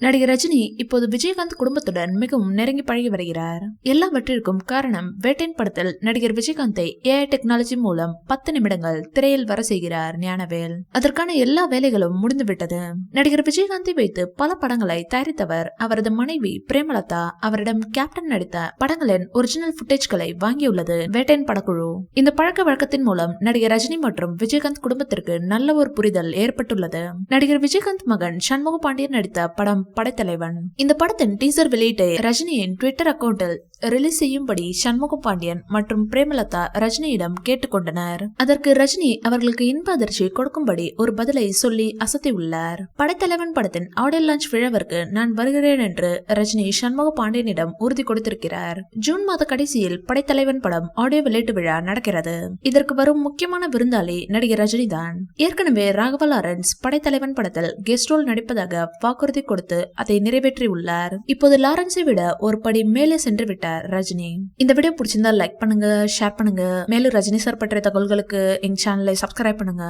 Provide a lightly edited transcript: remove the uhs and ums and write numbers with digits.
நடிகர் ரஜினி இப்போது விஜயகாந்த் குடும்பத்துடன் மிகவும் நெருங்கி பழகி வருகிறார். எல்லாவற்றிற்கும் காரணம் வேட்டையின் படத்தில் நடிகர் விஜயகாந்தை AI டெக்னாலஜி மூலம் 10 நிமிடங்கள் திரையில் வர செய்கிறார் ஞானவேல். அதற்கான எல்லா வேலைகளும் முடிந்துவிட்டது. நடிகர் விஜயகாந்தை வைத்து பல படங்களை தயாரித்தவர் அவரது மனைவி பிரேமலதா அவரிடம் கேப்டன் நடித்த படங்களின் ஒரிஜினல் புட்டேஜ்களை வாங்கியுள்ளது வேட்டையின் படக்குழு. இந்த பழக்க வழக்கத்தின் மூலம் நடிகர் ரஜினி மற்றும் விஜயகாந்த் குடும்பத்திற்கு நல்ல ஒரு புரிதல் ஏற்பட்டுள்ளது. நடிகர் விஜயகாந்த் மகன் சண்முக பாண்டியன் நடித்த படம் படைத்தலைவன். இந்த படத்தின் டீசர் வெளியீட்டை ரஜினியின் ட்விட்டர் அக்கவுண்டில் ரிலீஸ் செய்யும்படி சண்முக பாண்டியன் மற்றும் பிரேமலதா ரஜினியிடம் கேட்டுக்கொண்டனர். அதற்கு ரஜினி அவர்களுக்கு இன்ப அதிர்ச்சி கொடுக்கும்படி ஒரு பதிலை சொல்லி அசத்தியுள்ளார். படைத்தலைவன் படத்தின் ஆடியோ லான்ச் விழாவிற்கு நான் வருகிறேன் என்று ரஜினி சண்முக பாண்டியனிடம் உறுதி கொடுத்திருக்கிறார். ஜூன் மாத கடைசியில் படைத்தலைவன் படம் ஆடியோ வெளியீட்டு விழா நடக்கிறது. இதற்கு வரும் முக்கியமான விருந்தாளி நடிகர் ரஜினி தான். ஏற்கனவே ராகவா லாரன்ஸ் படைத்தலைவன் படத்தில் கெஸ்ட் ரோல் நடிப்பதாக வாக்குறுதி கொடுத்து அதை நிறைவேற்றியுள்ளார். இப்போது லாரன்ஸை விட ஒரு படி மேலே சென்று விட்டார் ரஜினி. இந்த வீடியோ பிடிச்சிருந்தா லைக் பண்ணுங்க, ஷேர் பண்ணுங்க. மேலும் ரஜினி சார் பற்றிய தகவல்களுக்கு எங்க சேனலை சப்ஸ்கிரைப் பண்ணுங்க.